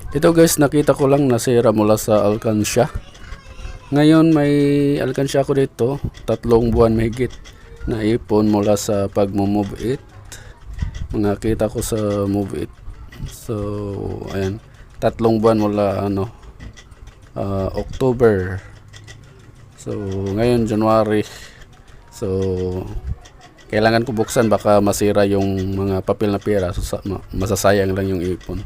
Ito guys, nakita ko lang nasira mula sa alkansya. Ngayon may alkansya ko dito, 3 buwan mahigit na ipon mula sa pagmo-move it. Mga kita ko sa move it. So, ayan, 3 buwan mula October. So, ngayon January. So, kailangan ko buksan, baka masira yung mga papel na pera. So, masasayang lang yung ipon.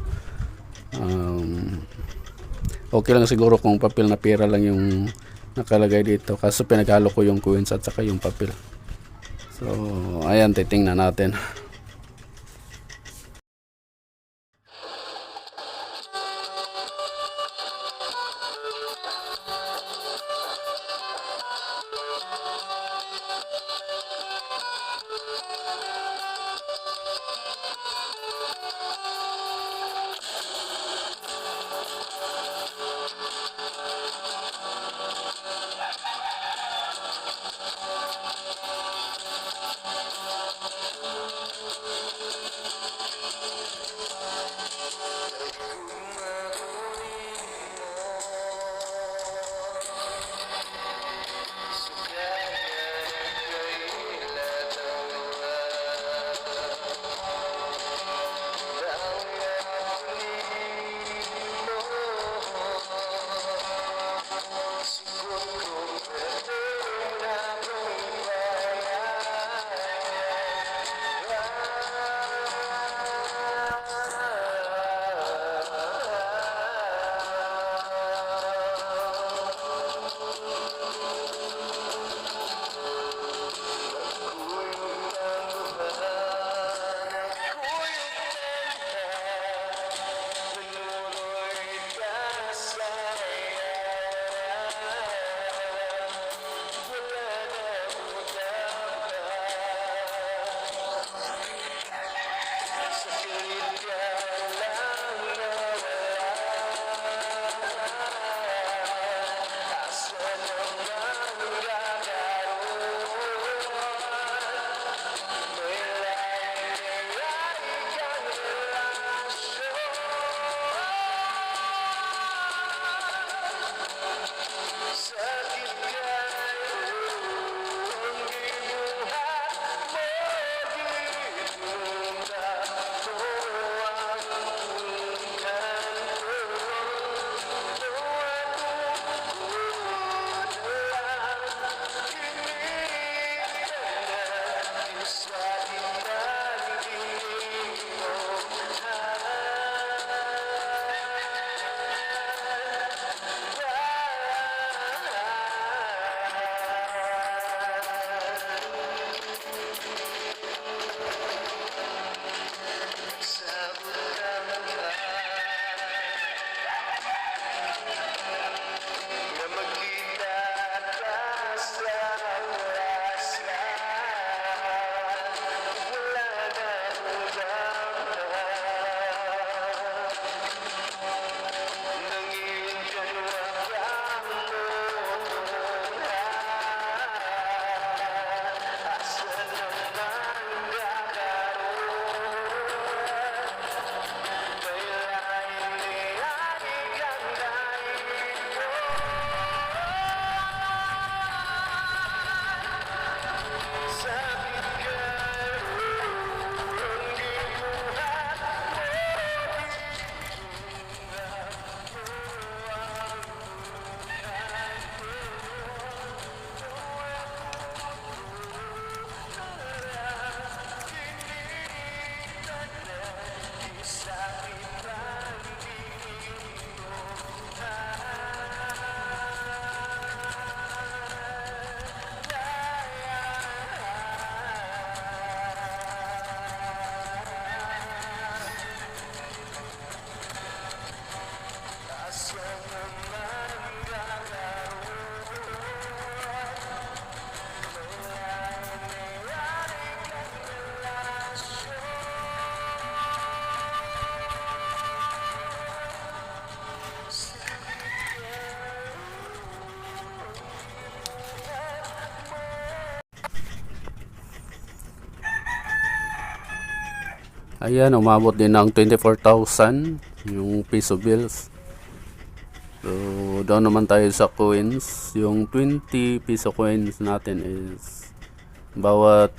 Okay lang siguro kung papel na pera lang yung nakalagay dito, kaso pinaghalo ko yung coins at saka yung papel. So ayan, titingnan natin. Ayan, umabot din ng 24,000. yung piso bills. So, doon naman tayo sa coins. Yung 20 piso coins natin is bawat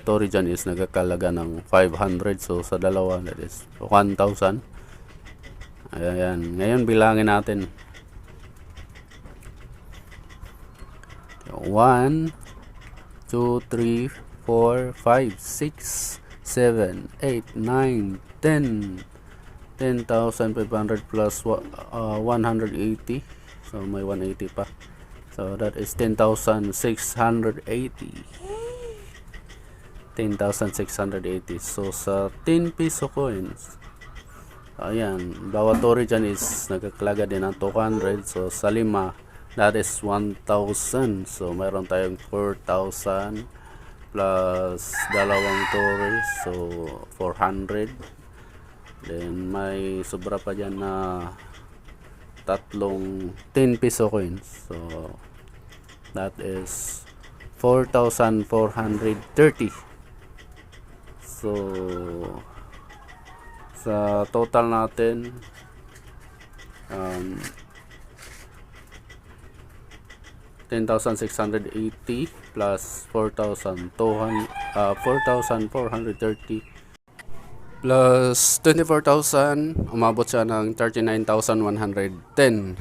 tori dyan is nagkakalaga ng 500. So, sa dalawa, that is 1,000. Ayan. Ngayon, bilangin natin. 1, 2, 3, 4, 5, 6, 7, 8, 9, 10. 10,500 plus 180. So may 180 pa. So that is 10,680. 10,680. So sa 10 piso coins, ayan, bawat tori dyan is nagkakalaga din ng 200. So sa 5, that is 1,000. So mayroon tayong 4,000 plus dalawang tori. So 400. Then may sobra pa dyan na tatlong 10 piso coins. So that is 4,430. So sa total natin 10,680 plus 4,430 plus 24,000, umabot siya ng 39,110.